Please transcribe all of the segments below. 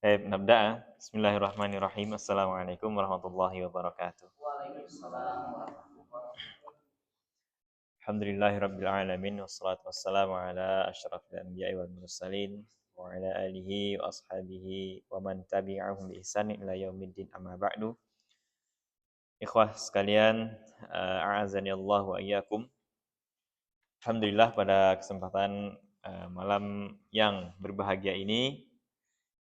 Baik, nabda. Bismillahirrahmanirrahim. Assalamualaikum warahmatullahi wabarakatuh. Waalaikumsalam warahmatullahi Alhamdulillahirabbil alamin wassalatu wassalamu ala asyrafil anbiya'i wal mursalin wa ala alihi wa ashabihi wa man tabi'ahum bi ihsan ila yaumiddin amma ba'du. Ikhwah sekalian, a'azani Allah wa iyyakum. Alhamdulillah pada kesempatan malam yang berbahagia ini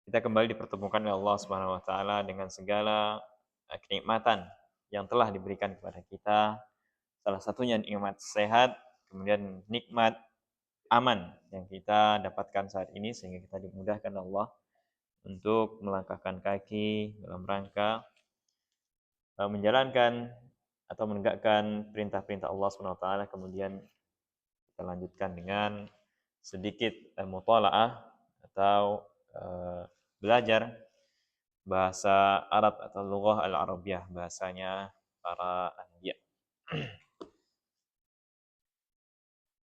kita kembali dipertemukan oleh Allah Subhanahu wa taala dengan segala kenikmatan yang telah diberikan kepada kita. Salah satunya nikmat sehat, kemudian nikmat aman yang kita dapatkan saat ini sehingga kita dimudahkan Allah untuk melangkahkan kaki dalam rangka menjalankan atau menegakkan perintah-perintah Allah Subhanahu wa taala. Kemudian kita lanjutkan dengan sedikit mutalaah atau belajar bahasa Arab atau lughah al-Arabiyah, bahasanya para anbiya.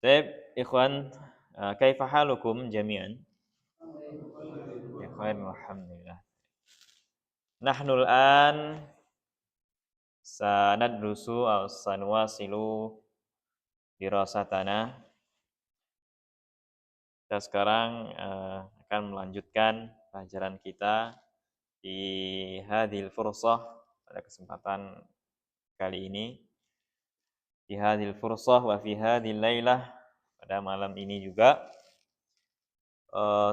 Baik, ikhwan, kaifa halukum jami'an? Ikhwan, alhamdulillah. Nahnul an sanadrusu aw sanwasilu dirasatana. Kita sekarang akan melanjutkan pelajaran kita di hadhil fursah pada kesempatan kali ini. Di hadhil fursah wa fi hadhil lailah, pada malam ini juga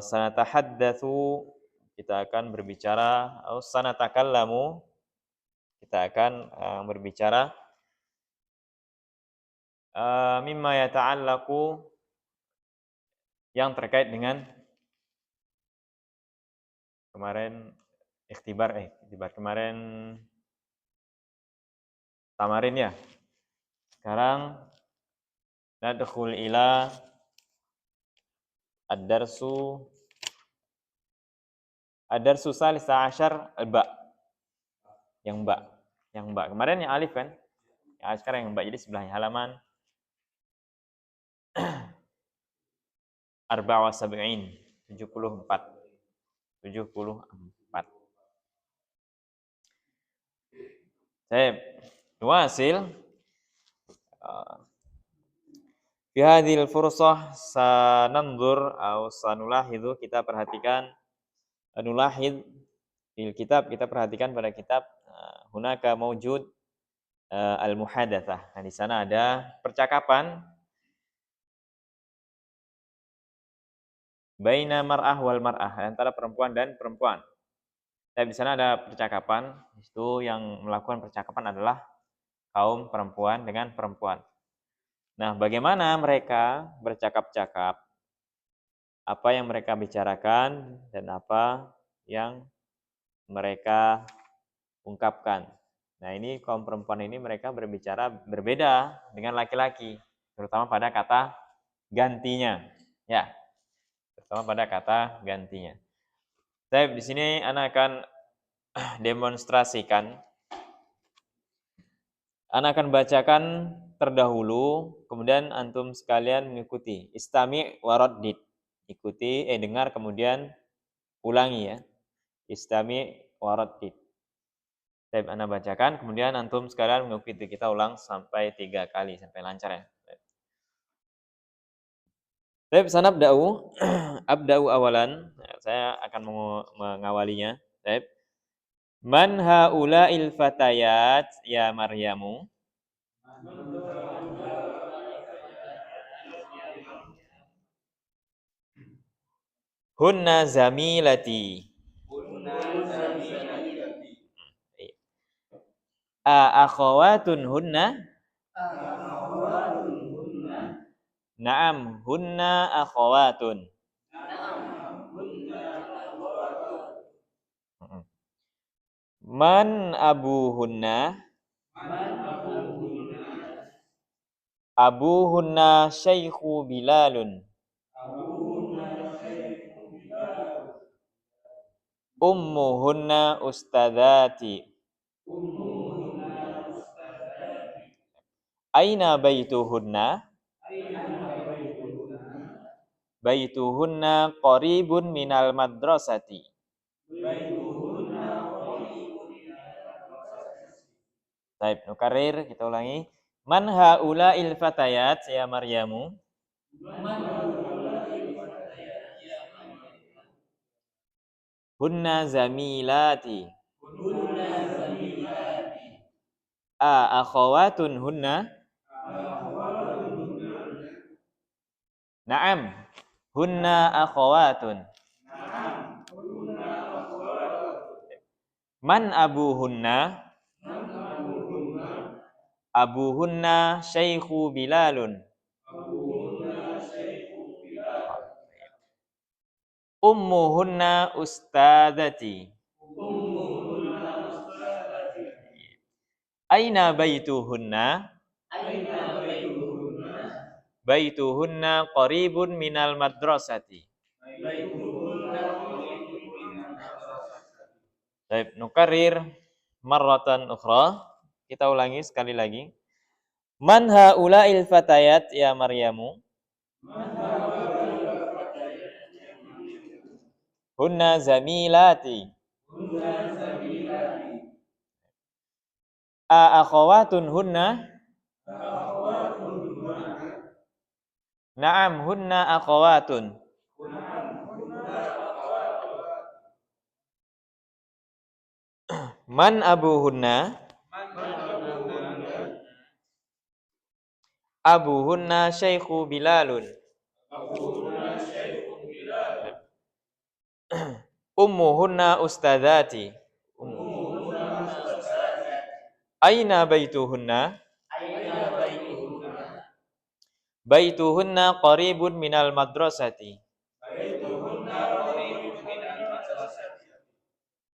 sanatahaddatsu, kita akan berbicara, atau sanatakallamu, kita akan berbicara mimma yata'allaqu, yang terkait dengan kemarin ikhtibar kemarin tamarin ya. Sekarang nadkhul ila ad-darsu salisa asyar al-ba. Yang ba. Kemarin yang alif kan? Ya, sekarang yang ba, jadi sebelahnya halaman 74. Baik, nuwasil fi hadhil fursah sananzur atau sanulahidhu, kita perhatikan nulahid fil kitab, kita perhatikan pada kitab hunaka maujud al-muhadatsah. Nah, di sana ada percakapan baina mar'ah wal mar'ah, antara perempuan dan perempuan. Dan di sana ada percakapan, itu yang melakukan percakapan adalah kaum perempuan dengan perempuan. Nah, bagaimana mereka bercakap-cakap, apa yang mereka bicarakan dan apa yang mereka ungkapkan. Nah, ini kaum perempuan ini mereka berbicara berbeda dengan laki-laki, terutama pada kata gantinya. Ya, terutama pada kata gantinya. Saya di sini Ana akan demonstrasikan. Ana akan bacakan terdahulu, kemudian antum sekalian mengikuti. Istami' waraddid. Ikuti, dengar, kemudian ulangi ya. Istami' waraddid. Saya Ana bacakan, kemudian antum sekalian mengikuti. Kita ulang sampai 3 kali, sampai lancar ya. Baik, sanabda'u. Abda'u awalan. Saya akan mengawalinya. Baik. Man haula'il fatayat ya Maryamu? Hunna zamilati. A akhawatun hunna? Naam, hunna akhawatun. Man abuhunna? Abuhunna syaikhu Bilalun. Ummuhunna ustadzati. Aina baituhunna? Baituhunna qaribun minal madrasati. Baik, nukarir, kita ulangi. Man haula'il fatayat ya Maryamu? Hunna zamilati. A akhawatun hunna? Naam. Hunna akhawatun. Man abuhunna? Abuhunna Syekhu Bilalun. Ummuhunna ustadzati. Aina baituhunna? Baituhunna qaribun minal madrasati. Baik, nukarir marratan ukhra. Kita ulangi sekali lagi. Man haula'il fatayat ya Maryamu? Hunna zamilati. A akhawatun hunna? Naam, hunna akhawatun. Man abuhunna? Abuhunna Syekhu Bilalun. Ummuhunna ustadzati. Aina baituhunna? Baituhunna qaribun minal madrasati.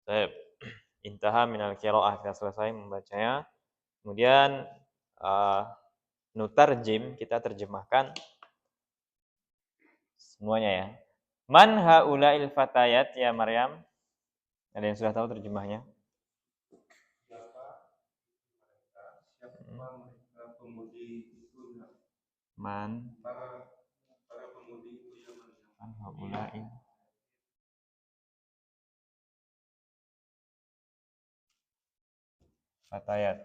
Baik. Intaha minal qiraah, kita selesai membacanya. Kemudian nutarjim, kita terjemahkan semuanya ya. Man haula'il fatayat ya Maryam? Ada yang sudah tahu terjemahnya? Mereka pemudi itu Man para pemudi itu yang man haula'il fatayat.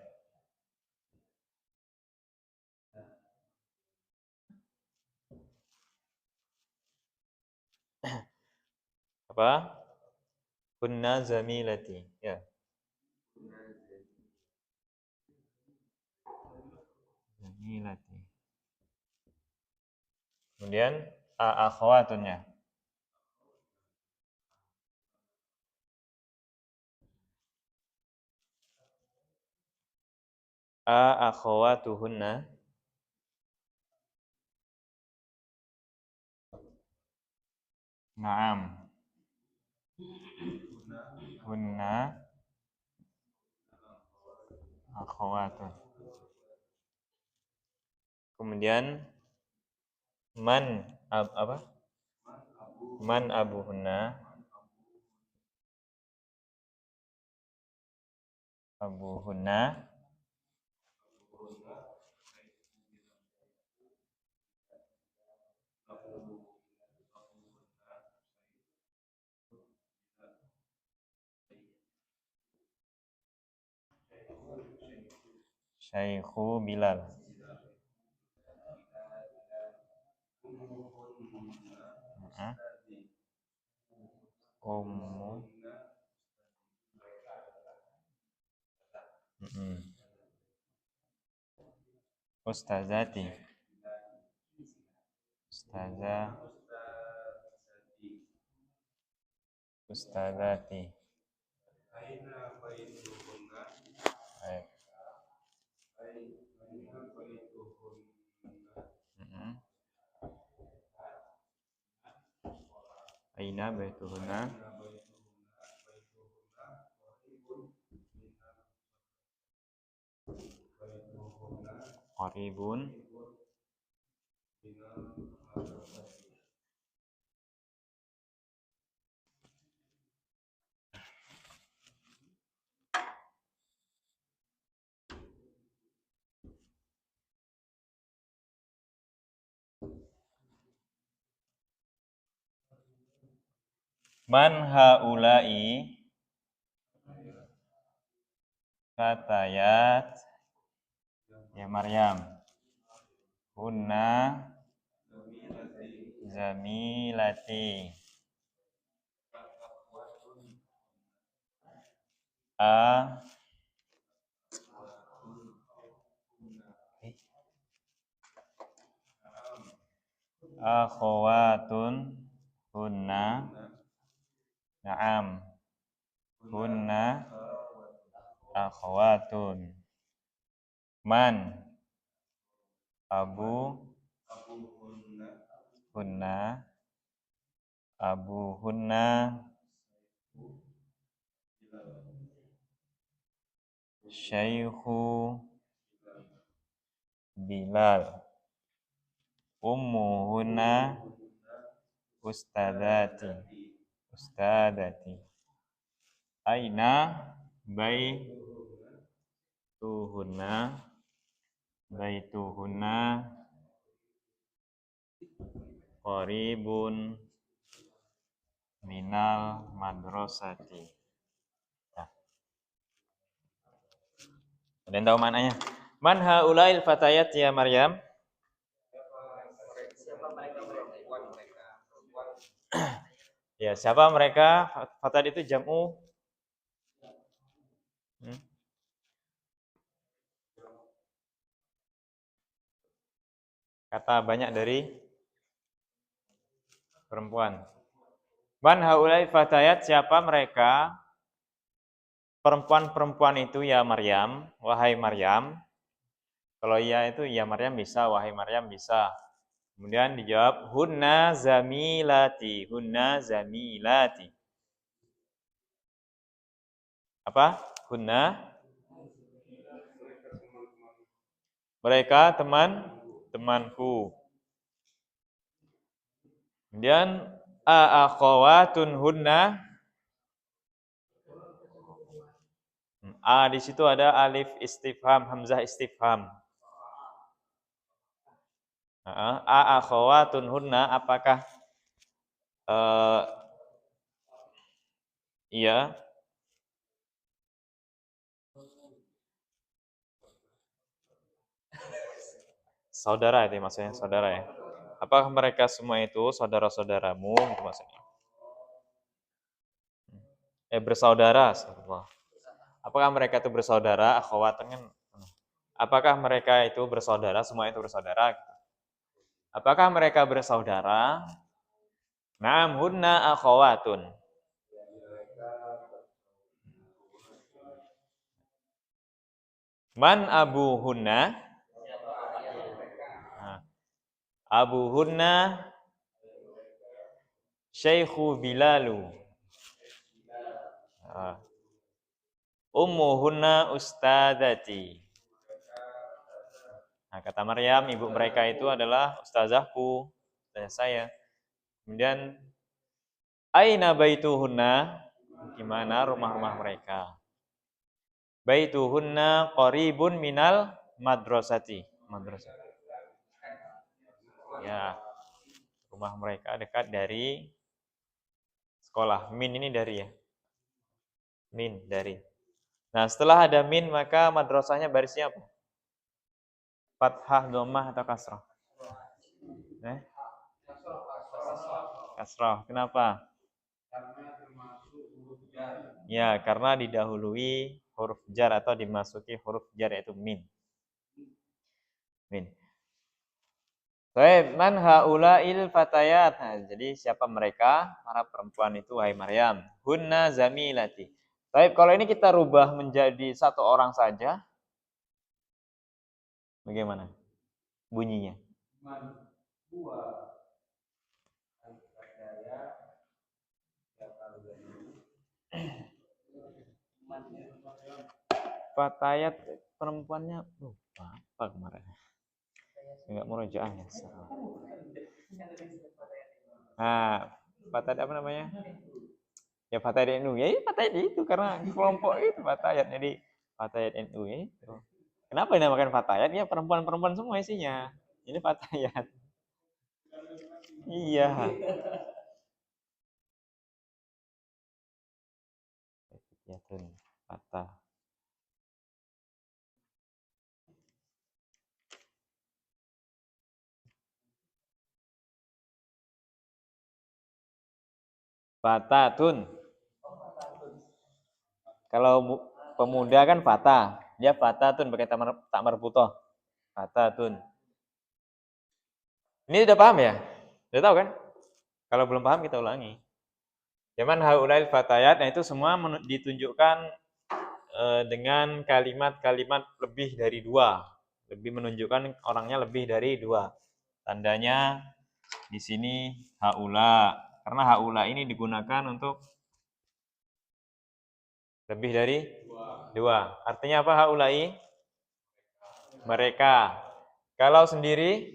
Apa? Kunna zamilati. Ya. Zamilati. Kemudian akhwatunnya. Akhwatuhunna. Naam. Hunna akhwatun. Kemudian man apa? Man abuhunna? Abuhunna Syekhu Bilal. Ummu Ustazati. Ustazah. Ustazati. Baik. Aina baituhunna? Qaribun man haula'i fatayat Ya Maryam. Hunna zamilati zamilati. akhwatun A kunna na'am akhawatun hunna kunna na'am hunna akhawatun. Man abu abuhunna hunna abuhunna syaikhu Bilal. Ummuhunna ustadati. Ustadati. Aina baituhunna baituhunna qaribun minal madrasati. Nah, ada yang tahu maknanya? Man haulail fatayat ya Maryam? Ya, siapa mereka? Fatayat itu jam'u kata banyak dari perempuan. Man haulai fatayat, siapa mereka? Perempuan-perempuan itu ya Maryam, wahai Maryam. Kalau iya itu ya Maryam bisa, wahai Maryam bisa. Kemudian dijawab hunna zamilati, hunna zamilati. Apa? Hunna mereka teman-temanku. Kemudian akhawatun hunna. Di situ ada alif istifham, hamzah istifham. Akhawatun hunna, apakah iya saudara itu maksudnya, saudara ya. Apakah mereka semua itu saudara-saudaramu itu maksudnya? Bersaudara, astagfirullah. Apakah mereka itu bersaudara? Akhawatun kan. Apakah mereka itu bersaudara? Semua itu bersaudara? Apakah mereka bersaudara? Naam hunna akhawatun. Man abuhunna? Abuhunna Syaikhu Bilalu. Ummuhunna ustadzati. Nah, kata Maryam, ibu mereka itu adalah ustazahku, ustazah saya. Kemudian aina baituhunna? Di mana rumah-rumah mereka? Baituhunna qaribun minal madrasati. Madrasah. Ya. Rumah mereka dekat dari sekolah. Min ini dari ya. Min dari. Nah, setelah ada min maka madrasahnya barisnya apa? Fathah, dhammah atau kasrah? Kasrah. Kenapa? Ya, karena didahului huruf jar atau dimasuki huruf jar yaitu min. Min. Baik, man haula'il fatayat. Nah, jadi siapa mereka? Para perempuan itu, wahai Maryam. Hunna zamilati. Baik, kalau ini kita rubah menjadi satu orang saja. Bagaimana bunyinya? Fatayat perempuannya lupa apa kemarin? Enggak murojaah ya. Nah, fatayat apa namanya? Ya fatayat NU. Ya fatayat itu karena kelompok itu fatayat. Jadi fatayat NU ya itu. Kenapa dinamakan fatayat? Ya perempuan-perempuan semua isinya. Ini fatayat. Iya. Ya tuh fatah. Fatatun. Kalau pemuda kan fata. Dia fatatun pakai tak marbutoh. Fatatun. Ini udah paham ya? Udah tahu kan? Kalau belum paham kita ulangi. Zaman haulail fatayat, nah itu semua ditunjukkan dengan kalimat-kalimat lebih dari dua. Lebih menunjukkan orangnya lebih dari dua. Tandanya di sini haula. Karena haula ini digunakan untuk lebih dari dua. Artinya apa haulai? Mereka. Kalau sendiri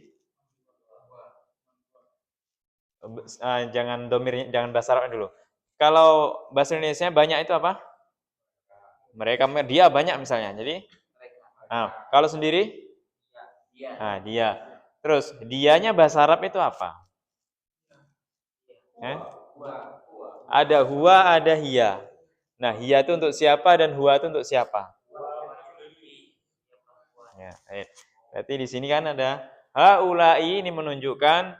jangan domir, jangan bahasa Arabnya dulu. Kalau bahasa Indonesia banyak itu apa? Mereka, dia banyak misalnya. Jadi, kalau sendiri, dia. Terus dianya bahasa Arab itu apa? Ada huwa, ada hiya. Nah, hiya itu untuk siapa dan huwa itu untuk siapa? Ya, berarti di sini kan ada haulai, ini menunjukkan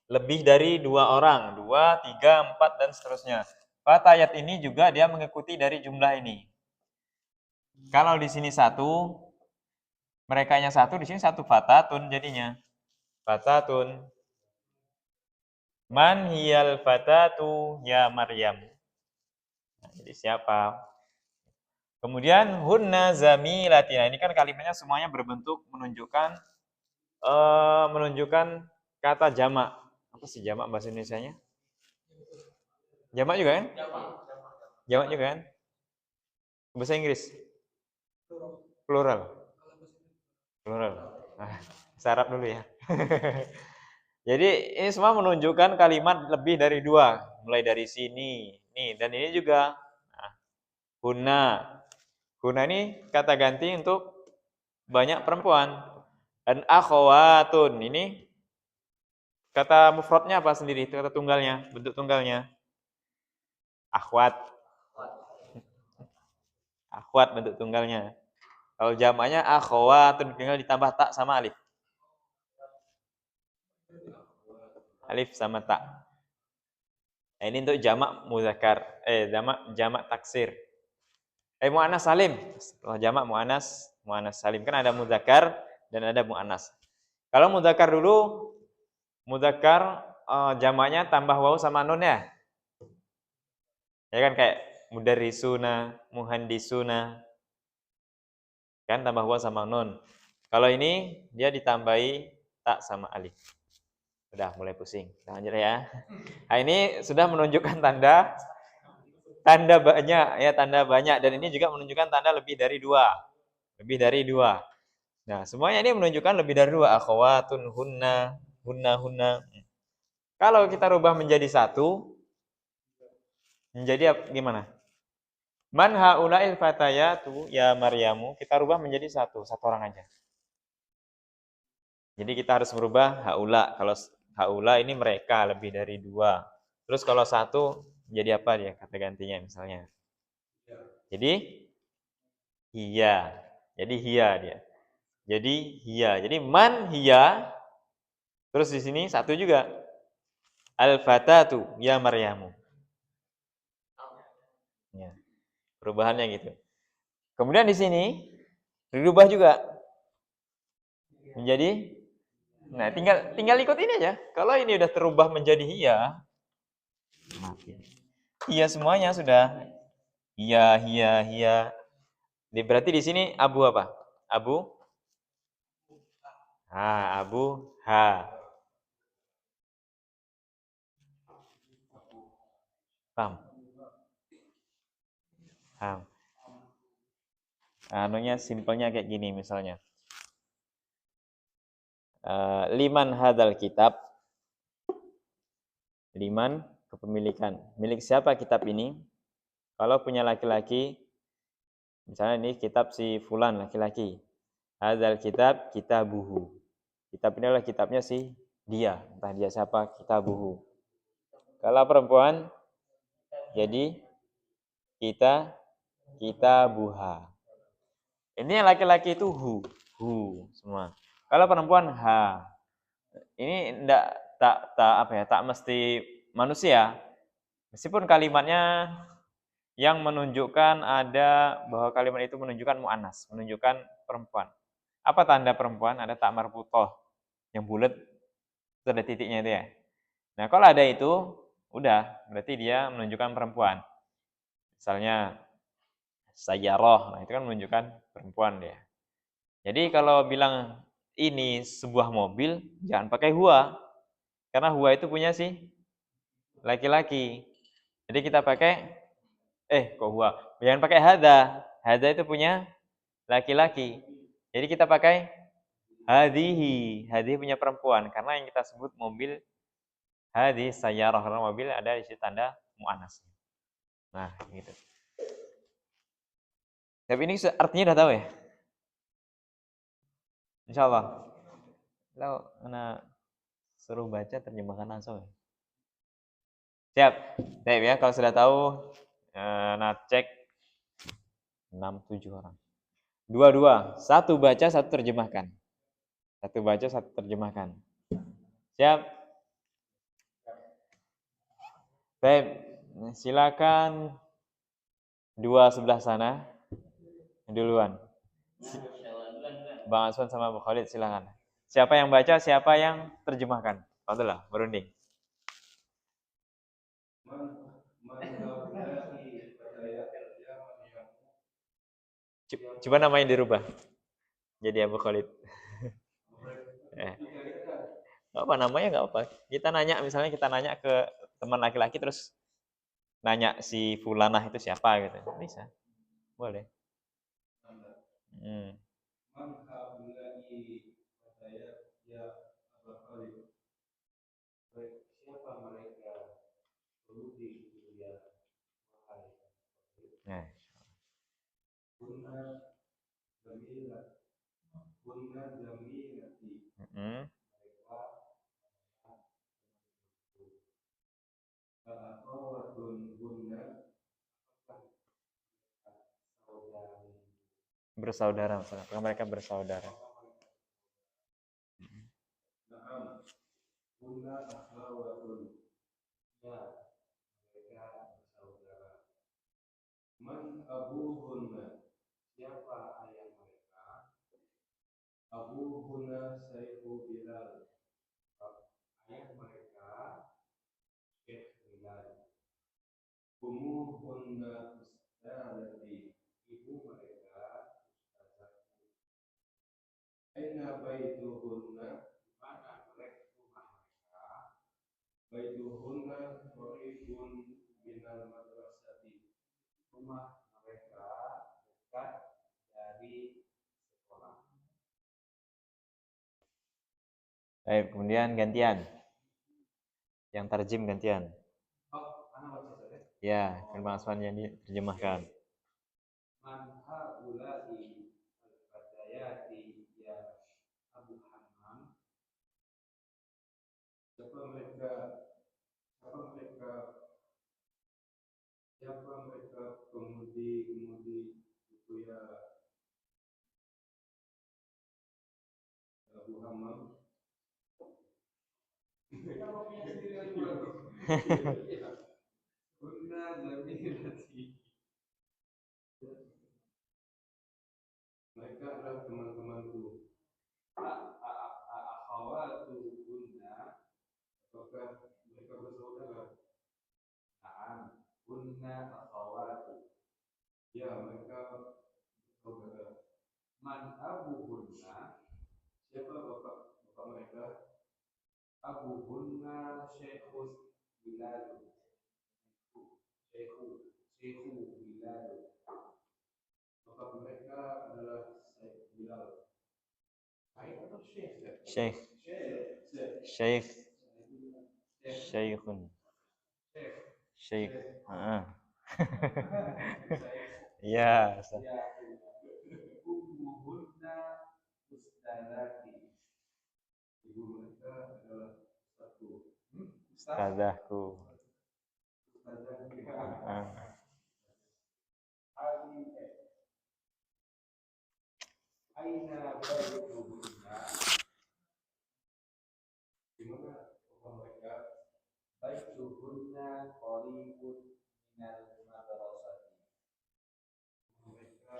lebih dari dua orang, 2, 3, 4 dan seterusnya. Fatayat ini juga dia mengikuti dari jumlah ini. Kalau di sini satu, merekanya satu, di sini satu fatatun jadinya. Fatatun. Man hiyal fatatu ya Maryam. Nah, jadi siapa? Kemudian hunna zamilatina. Ini kan kalimatnya semuanya berbentuk menunjukkan kata jamak. Apa sih jamak bahasa Indonesianya? Jamak juga kan? Jamak juga kan? Bahasa Inggris? Plural. Plural. Sarap dulu ya. Jadi ini semua menunjukkan kalimat lebih dari dua. Mulai dari sini. Nih, dan ini juga. Nah, huna. Huna ini kata ganti untuk banyak perempuan. Dan akhwatun. Ini kata mufradnya apa sendiri? Kata tunggalnya. Bentuk tunggalnya. Akhwat. Akhwat bentuk tunggalnya. Kalau jamaknya akhwatun. Tinggal ditambah tak sama alif. Alif sama tak. Nah, ini untuk jamak muzakkar, jamak taksir. Muannas salim. Setelah jamak muannas salim. Kan ada muzakkar dan ada muannas. Kalau muzakkar dulu, muzakkar jamaknya tambah waw sama nun ya. Ya kan kayak mudarrisuna, muhandisuna. Kan tambah waw sama nun. Kalau ini dia ditambahi tak sama alif. Udah mulai pusing. Nah, lanjut ya. Nah, ini sudah menunjukkan tanda banyak ya, tanda banyak, dan ini juga menunjukkan tanda lebih dari dua. Lebih dari dua. Nah, semuanya ini menunjukkan lebih dari dua. Akhwatun, hunna. Kalau kita rubah menjadi satu, menjadi gimana? Man haula'il fatayatu ya Maryamu, kita rubah menjadi satu orang aja. Jadi kita harus merubah haula. Kalau haula ini mereka lebih dari dua. Terus kalau satu jadi apa dia kata gantinya misalnya? Jadi hiya. Jadi hiya dia. Jadi hiya. Jadi man hiya. Terus di sini satu juga. Al-fatatu ya Maryamu. Ya. Perubahannya gitu. Kemudian di sini dirubah juga menjadi, nah tinggal ikut ini aja. Kalau ini udah terubah menjadi hiya, hiya semuanya sudah hiya. Berarti di sini abu apa? Abu ha. Paham? Paham. Anunya simpelnya kayak gini misalnya. Liman hadal kitab. Liman kepemilikan. Milik siapa kitab ini? Kalau punya laki-laki, misalnya ini kitab si fulan laki-laki. Hadal kitab kitabuhu. Kitab ini adalah kitabnya si dia. Entah dia siapa, kitabuhu. Kalau perempuan, jadi kitabuha. Ini yang laki-laki itu hu semua. Kalau perempuan ha. Ini tak mesti manusia. Meskipun kalimatnya yang menunjukkan ada bahwa kalimat itu menunjukkan mu'annas, menunjukkan perempuan. Apa tanda perempuan? Ada tak marbutoh yang bulat, itu ada titiknya itu ya. Nah, kalau ada itu, udah, berarti dia menunjukkan perempuan. Misalnya sayyarah, nah itu kan menunjukkan perempuan dia. Jadi kalau bilang ini sebuah mobil, jangan pakai huwa. Karena huwa itu punya sih laki-laki. Jadi kita pakai kok huwa? Jangan pakai hada. Hada itu punya laki-laki. Jadi kita pakai hadihi. Hadihi punya perempuan karena yang kita sebut mobil hadis sayyarah, karena mobil ada di situ tanda muannas. Nah, gitu. Tapi ini artinya udah tahu ya? Insyaallah. Kalau ana suruh baca terjemahkan langsung ya. Siap. Siap ya, kalau sudah tahu nah cek 6-7 orang. 2-2. Satu baca, satu terjemahkan. Satu baca, satu terjemahkan. Siap. Baik, silakan dua sebelah sana duluan. Bang Aswan sama Bu Khalid silakan. Siapa yang baca, siapa yang terjemahkan? Fadillah, berunding. Coba namanya dirubah. Jadi Abu Khalid. Gak apa, namanya gak apa. Kita nanya, misalnya kita nanya ke teman laki-laki terus nanya si fulanah itu siapa gitu. Bisa. Boleh. Siapa mereka? Pengemudi ya. Nah. Kunna jamila. Kunna jamilati. Mereka akhawatun kunna Bersaudara, misalnya mereka bersaudara. Naam. Kunna akhawatun. Ya, mereka bersaudara. Man abuhunna. Siapa ayah mereka? Abuhunna Sayfu Bilal. Ayah mereka Syekh Bilal. Umuhunna Ustadzati. Ibu mereka Ustadzati. Aina baituhunna. Mana mereka rumah mereka? Baituhunna qaribun minal madrasati. Rumah mereka dekat dari sekolah. Baik, kemudian gantian. Yang tarjim gantian. Oh, ana baca saja. Ya, kan Bang Aswan yang diterjemahkan. Man haula'i al-fatayati ya Abu Hammam. Siapa mereka? Siapa mereka? Siapa mereka pemudi-pemudi itu ya Abu Hammam? Kita mau punya sendiri lagi berarti. Kunna jamilati. Mereka adalah teman-temanku. Akhawatu kunna. Apakah mereka bersaudara? Naam. Kunna akhawatu. Ya, mereka bersaudara. Man abuhunna. Siapa bapak mereka? Abuhunna Syekhus Bilal. Syekhu Bilal. Bapak mereka adalah Syekh Bilal. Syekh atau Syekh? Syekh. Syekh. Syekhun. Syekh. Ya. Ummuhunna Ustadzati. Ibu mereka adalah Ustadzahku. Aina baituhunna. Di mana rumah mereka? Baituhunna qaribun minal madrasati. Mereka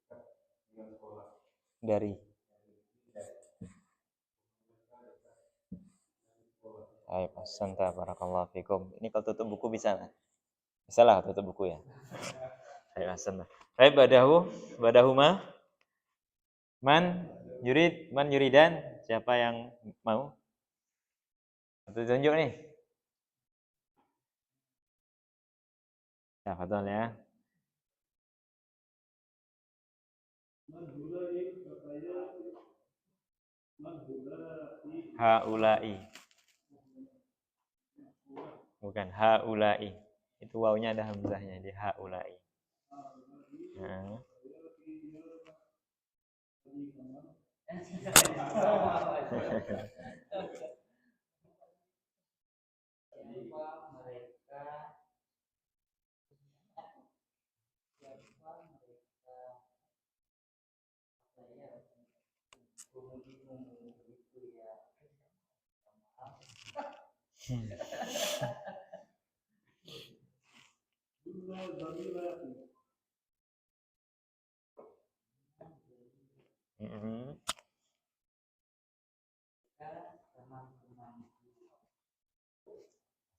dekat dengan sekolah. Dari. Baik, ahsanta barakallahu fikum. Ini kalau tutup buku bisa nggak? Bisa lah tutup buku ya. Baik, ahsanta. Baik, badahuma. Man yuridan. Siapa yang mau? Satu tunjuk nih. Ya, betul ya. Haulai. Bukan haulai. Itu wawunya ada hamzahnya di haulai. Nah.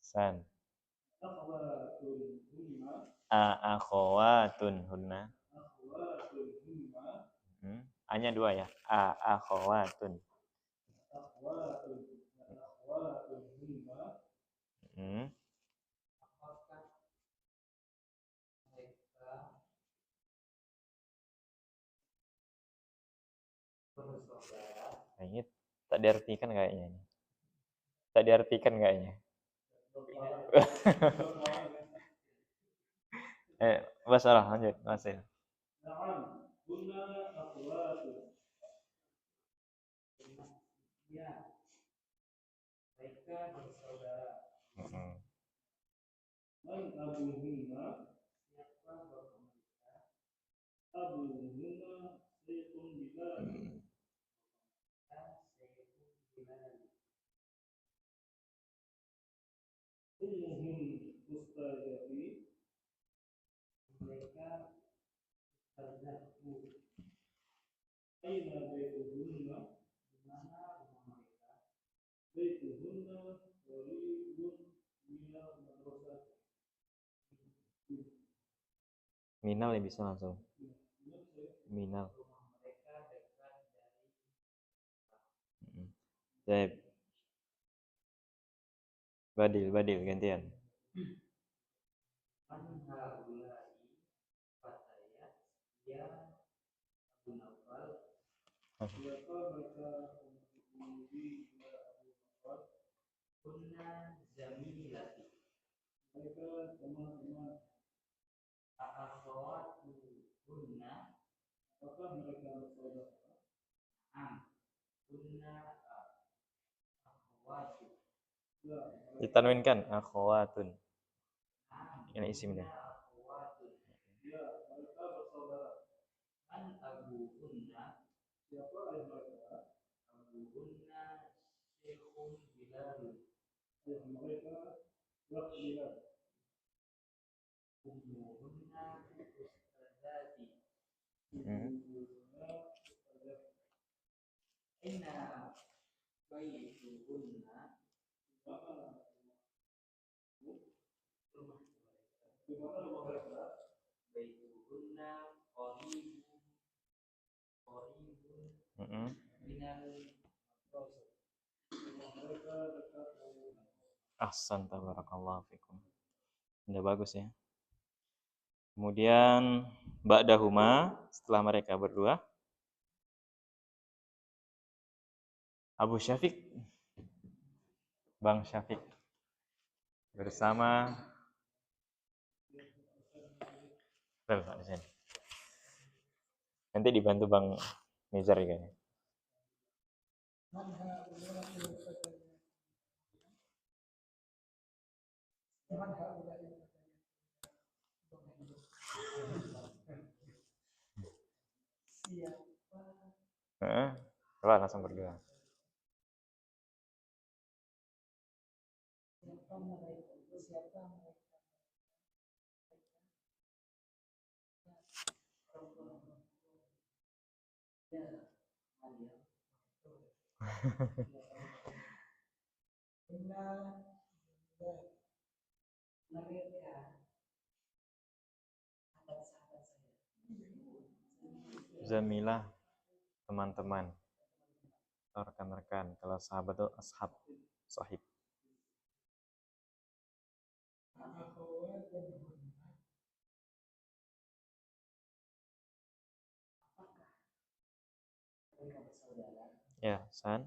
San. Akhawatun hunna. A-nya 2 ya. Akhawatun. Ini tak diartikan kayaknya ini. Tak diartikan kayaknya. Masalah lanjut, masih. Mereka bersaudara. Man abuhunna, siapa bapak mereka? Abuhunna Syekhun Bilal. Syekhun Bilal. Ummuhum ustadzati. Mereka ustadzatku. Aina baituhunna, di mana rumah mereka? Baituhunna qaribun minal madrasah. Minal ya bisa langsung. Minal. Baik. Badil gantian. Siapa mereka memuji Abu Bakar? Kunna zamilati. Mereka teman-teman. Akhawatu kunna. Apakah mereka bersaudara? Kunna akhawatu. Ditanwinkan akhawatun. Ini isimnya. Ya, mereka bersaudara. An Abu Kunna. Siapa ayah mereka? Abu Kunna Syekhun Bilal. Ayah mereka Syekh Bilal. Ummuhunna ustadzati. Ibuhunna ustadzati. Inna baituhunna. Di mana rumah mereka? Baituhunna qaribun minal madrasah. Mereka dekat dengan Ahsanta barakallahu fikum. Udah bagus ya. Kemudian ba'dahuma, setelah mereka berdua, Abu Syafiq, Bang Syafiq bersama Pak di sini. Nanti dibantu Bang Nizar ya. Coba langsung berdua. Siapa Zamilah, teman-teman, rekan-rekan. Kalau sahabat itu ashab, sahib. Ya, San.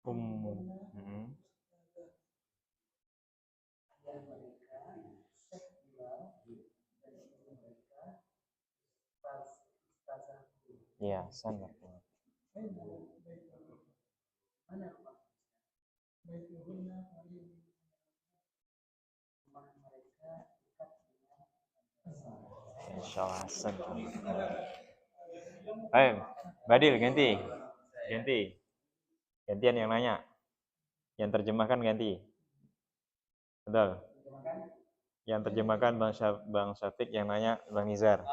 Ummu. Ya, San. Insyaallah Hasan. Ayo, Badil ganti. Gantian yang nanya. Yang terjemahkan ganti. Betul. Yang terjemahkan Bang Syafiq, yang nanya Bang Nizar.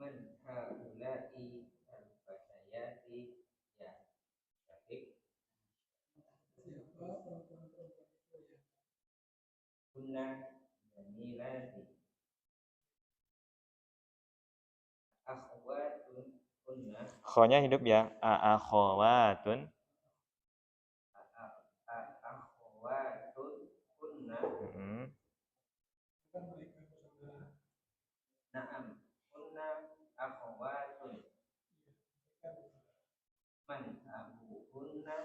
Man haula'i al-fatayati ya Syafiq. Kunna jamilati akhwatun kunna. Khonya hidup ya. Akhwatun. Akhwatun kunna. Naam, kunna akhwatun. Man abuhunna.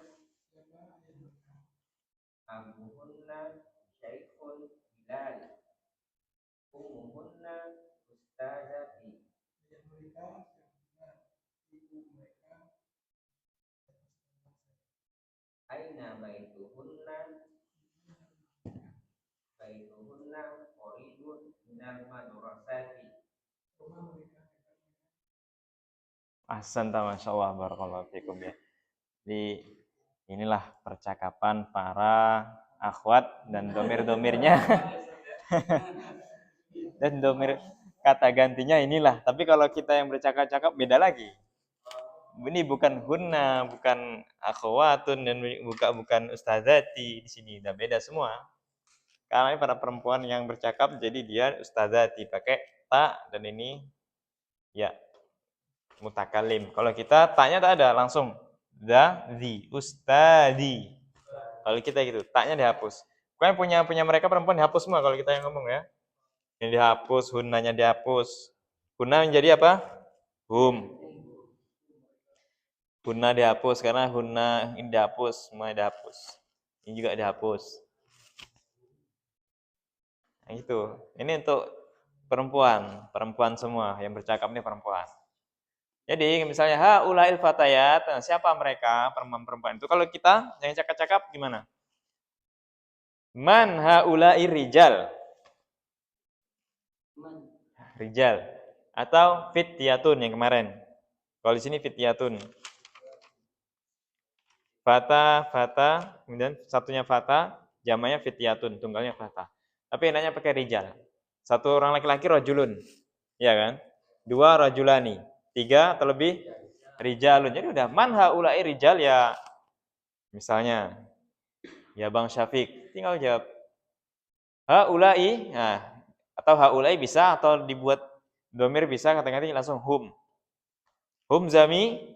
Abuhunna Syekhun Bilal. Ummuhunna Ustazati. Aina baituhunna. Baituhunna qaribun minal madrasati. Ahsan, Masya Allah, barakallahu fikum ya. Jadi inilah percakapan para akhwat dan domir-domirnya. Dan domir kata gantinya inilah. Tapi kalau kita yang bercakap-cakap beda lagi. Ini bukan hunna, bukan akhwatun, dan bukan ustazati di sini. Udah beda semua. Karena para perempuan yang bercakap, jadi dia ustazati pakai ta, dan ini ya mutakalim. Kalau kita tanya tak ada, langsung di ustadi. Kalau kita gitu, taknya dihapus. Pokoknya punya mereka perempuan dihapus semua kalau kita yang ngomong ya. Yang dihapus, hunnanya dihapus. Hunna menjadi apa? Hum. Hunna dihapus karena hunna ini dihapus, semua dihapus. Ini juga dihapus. Nah, itu. Ini untuk perempuan semua yang bercakap ini perempuan. Jadi misalnya haulail fatayat, nah, siapa mereka perempuan itu? Kalau kita yang cakap-cakap gimana? Man haulai rijal. Rijal atau fityatun yang kemarin. Kalau di sini fityatun. Fata, kemudian satunya fata, jamanya fityatun, tunggalnya fata. Tapi enaknya pakai rijal. Satu orang laki-laki rajulun. Ya kan? Dua rajulani. Tiga atau lebih rijalun. Jadi udah man haulai rijal ya. Misalnya ya Bang Syafiq, tinggal jawab haulai, nah, atau haulai bisa, atau dibuat domir bisa, kata-kata langsung hum. Hum zamili,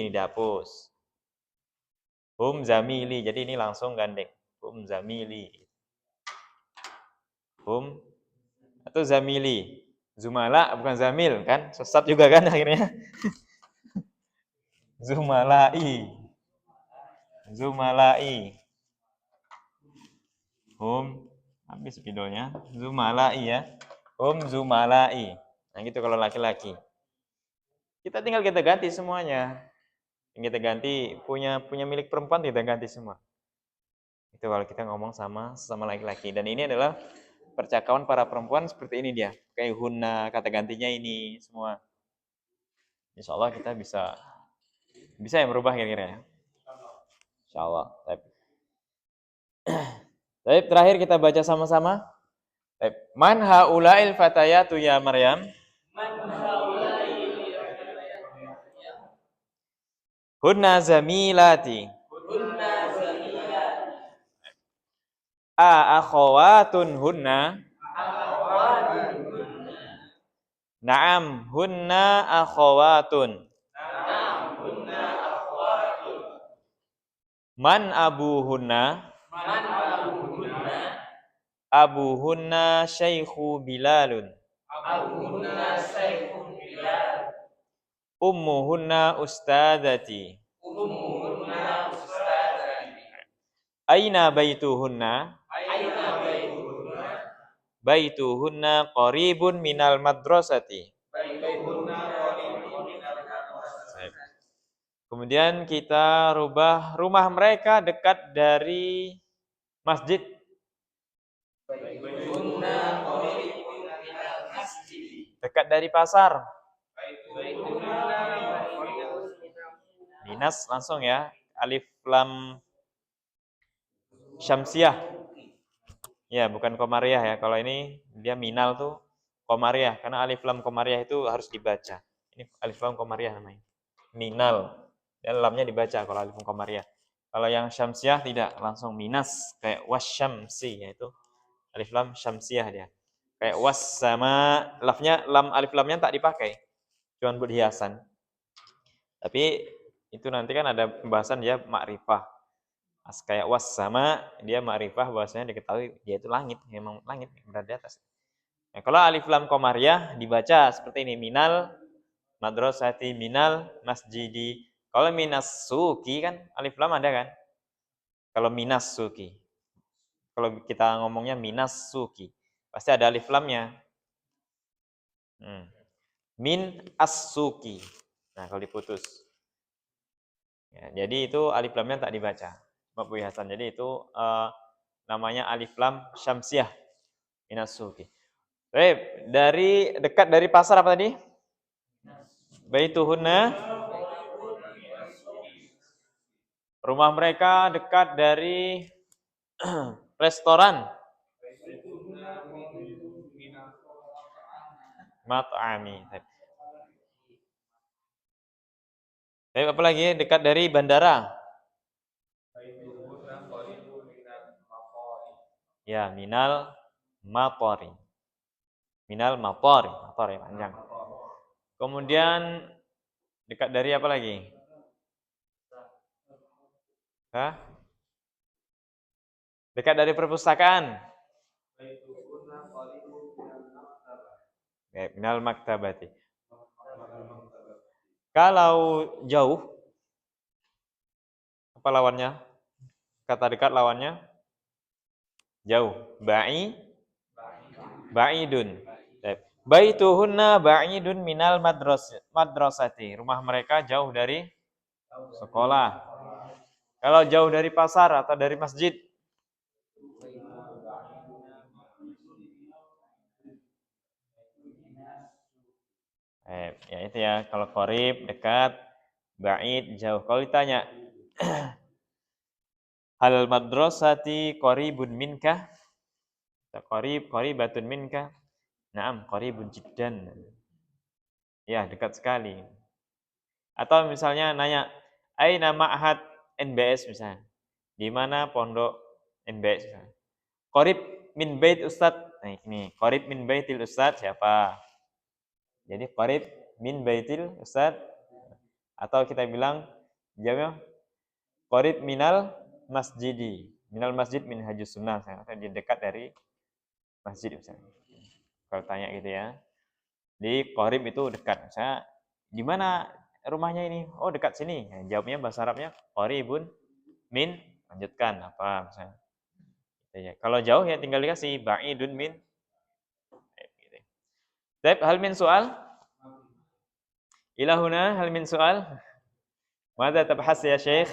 ini dihapus. Hum zamili, jadi ini langsung gandeng. Hum zamili. Hum atau zamili. Zumala bukan zamil kan? Sesat juga kan akhirnya. Zumalai. Hum, habis videonya. Zumalai ya. Hum zumalai. Nah gitu kalau laki-laki. Kita tinggal kita ganti semuanya. Yang kita ganti punya milik perempuan kita ganti semua. Itu kalau kita ngomong sama laki-laki. Dan ini adalah percakapan para perempuan seperti ini dia. Kayak hunna, kata gantinya ini semua. Insya Allah kita bisa ya merubah kira-kira ya. Insya Allah. Baik, terakhir kita baca sama-sama. Baik. Man haula'il fatayatu ya Maryam? Hunna zamilati. A akhawatun hunna. Naam, hunna akhawatun. Man abuhunna? Abuhunna syaikhu Bilalun. Ummuhunna ustadzati. Aina baituhunna? Baituhunna qaribun minal madrasati. Kemudian kita rubah rumah mereka dekat dari masjid. Dekat dari pasar. Minas langsung ya. Alif lam syamsiah. Ya, bukan komariah ya. Kalau ini dia minal tuh komariah. Karena alif lam komariah itu harus dibaca. Ini alif lam komariah namanya. Minal. Dan lamnya dibaca kalau alif lam komariah. Kalau yang syamsiah tidak, langsung minas. Kayak wasyamsi, yaitu alif lam syamsiah dia. Kayak was sama lafnya, alif lamnya tak dipakai. Cuma buat hiasan. Tapi itu nanti kan ada pembahasan dia makrifah. Kayak was sama dia makrifah bahwasanya diketahui dia itu langit, memang langit berada di atas. Nah, kalau alif lam komariah dibaca seperti ini, minal madrasati minal masjidi. Kalau minas suki kan alif lam ada kan? Kalau minas suki. Kalau kita ngomongnya minas suki, pasti ada alif lamnya. Min as-suki. Nah, kalau diputus. Ya, jadi itu alif lamnya tak dibaca. Bapak Hasan. Jadi itu namanya alif lam syamsiah. Minas suki. Baik, dekat dari pasar apa tadi? Baituhunna. Rumah mereka dekat dari restoran. Mat'ami. Baik, apa lagi? Dekat dari bandara. Ya, minal matori. Minal matori. Matori panjang. Kemudian dekat dari apa lagi? Hah? Dekat dari perpustakaan. Minal maktabati. Kalau jauh, apa lawannya? Kata dekat lawannya? Jauh. Ba'idun. Baituhunna ba'idun minal madrasati. Rumah mereka jauh dari sekolah. Kalau jauh dari pasar atau dari masjid? Ya itu ya, kalau qarib dekat, ba'id jauh. Kalau ditanya hal madrasati qaribun minka? Qaribatun minka? Naam, qaribun jiddan. Ya, dekat sekali. Atau misalnya nanya, aina ma'had NBS misalnya. Di mana pondok NBS misalnya. Qarib min bait ustad. Nah, ini qarib min baitil ustad siapa? Jadi qarib min baitil ustad, atau kita bilang jawabnya qarib minal masjidi. Minal masjid min hajus sunnah, atau di dekat dari masjid misalnya. Kalau tanya gitu ya. Di qarib itu dekat. Misalnya di mana rumahnya ini? Oh, dekat sini. Nah, jawabnya bahasa Arabnya qaribun min, lanjutkan apa misalnya. Ya. Kalau jauh ya tinggal dikasih ba'idun min. Baik, hal min soal? Ilahuna hal min soal? Mada tabhas ya Syekh?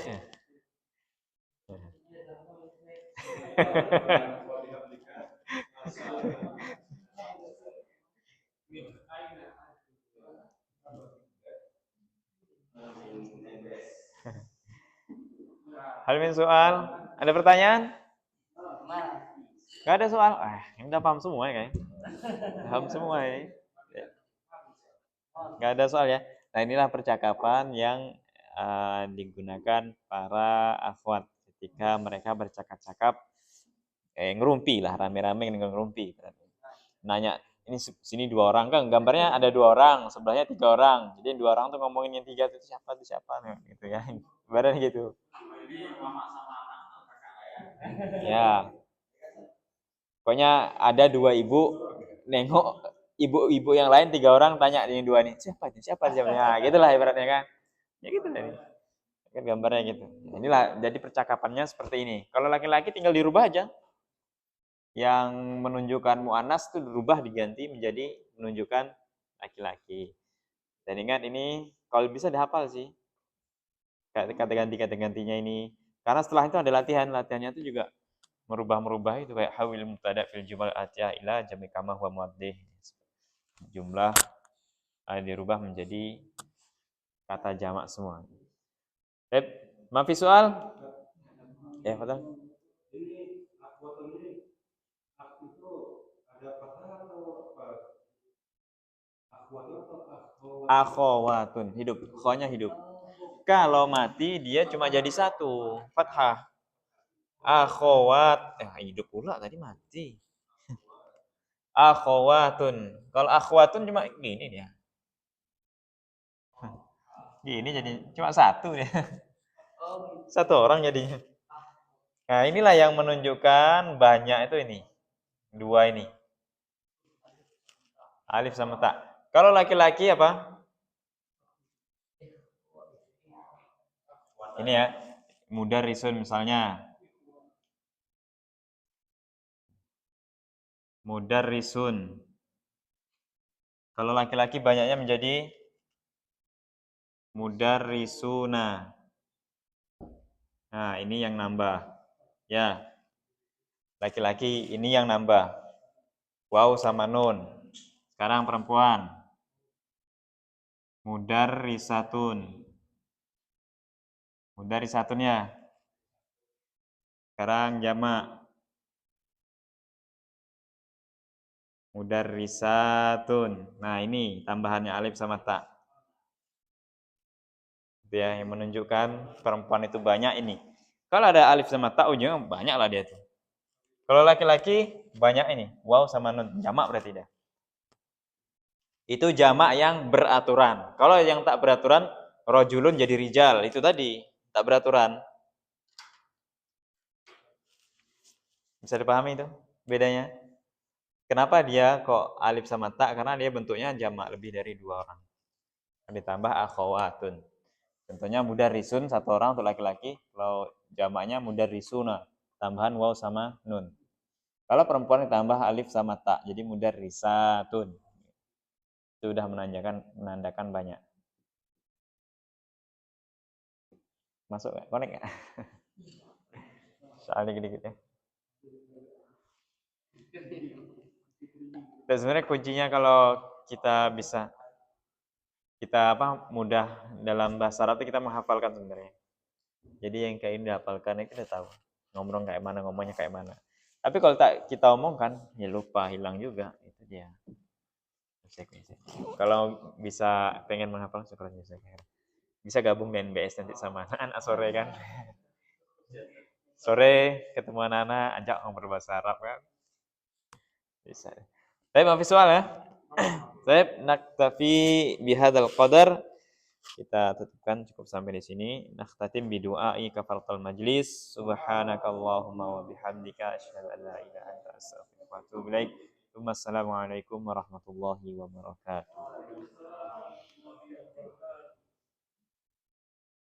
Hal min soal? Ada pertanyaan? Gak ada soal? Ini udah paham semua ya kayaknya. Paham semua ya. Gak ada soal ya. Nah inilah percakapan yang digunakan para akhwat ketika mereka bercakap-cakap ngerumpi lah, rame-rame ngerumpi. Nanya, ini sini 2 orang kan, gambarnya ada 2 orang, sebelahnya 3 orang. Jadi 2 orang tuh ngomongin yang 3 itu siapa, gitu ya. Ibaratnya gitu. Ya, pokoknya ada 2 ibu nengok ibu-ibu yang lain 3 orang tanya yang 2 nih, siapa? Nah, gitulah ibaratnya kan. Ya gitu nih. Kan gambarnya gitu. Inilah jadi percakapannya seperti ini. Kalau laki-laki tinggal dirubah aja. Yang menunjukkan mu'annas itu dirubah diganti menjadi menunjukkan laki-laki. Dan ingat ini kalau bisa dihafal sih. Kata ganti-gantinya ini. Karena setelah itu ada latihan. Latihannya itu juga merubah-merubah itu kayak hawil mubtada fil jumal atiyah ila jami kama huwa muaddih. Jumlah dirubah menjadi kata jamak semua. Baik, maaf soal? Ya, betul. Akhawatun, hidup. Khonya hidup. Kalau mati dia cuma jadi 1, fathah. Akhawat, hidup pula tadi mati. Akhawatun. Kalau akhwatun cuma gini dia. Gini jadi cuma 1 dia. 1 orang jadinya. Nah, inilah yang menunjukkan banyak itu ini. 2 ini. Alif sama ta. Kalau laki-laki apa? Ini ya. Mudarrisun misalnya. Mudarrisun. Kalau laki-laki banyaknya menjadi mudarrisuna. Nah, ini yang nambah. Ya. Laki-laki ini yang nambah. Waw sama nun. Sekarang perempuan. Mudarrisatun. Mudarrisatun ya. Sekarang jamak. Mudarrisatun. Nah, ini tambahannya alif sama ta. Dia yang menunjukkan perempuan itu banyak ini. Kalau ada alif sama ta ujungnya banyak lah dia tuh. Kalau laki-laki banyak ini, waw sama nun, jamak berarti dia. Itu jamak yang beraturan. Kalau yang tak beraturan, rojulun jadi rijal, itu tadi tak beraturan. Bisa dipahami itu bedanya? Kenapa dia kok alif sama ta? Karena dia bentuknya jamak lebih dari 2 orang. Ditambah akhawatun. Contohnya mudarrisun 1 orang untuk laki-laki, kalau jamaknya mudarrisuna, tambahan waw sama nun. Kalau perempuan ditambah alif sama ta, jadi mudarrisatun. Itu sudah menandakan banyak. Masuk nggak? Connect nggak? Soal dikit-dikit ya. Dan sebenarnya kuncinya kalau kita bisa mudah dalam bahasa Arab itu kita menghafalkan sebenarnya. Jadi yang kayak ini dihafalkan itu udah tahu ngomong kayak mana, ngomongnya kayak mana. Tapi kalau tak kita omongkan ya lupa, hilang juga, itu dia. Kalau bisa pengen menghafal syukur bisa gabung dengan BS nanti sama anak sore kan. Sore ketemu anak-anak ajak ngobrol bahasa Arab kan. Bisa. Tapi maaf visual ya. Baik, naktafi bihadzal qadar. Kita tutupkan cukup sampai di sini. Nakhtatim bi du'ai kafaratul majlis. Subhanakallahumma wa bihamdika asyhadu an la ilaha illa anta astaghfiruka wa atubu ilaik. Wassalamualaikum warahmatullahi wabarakatuh.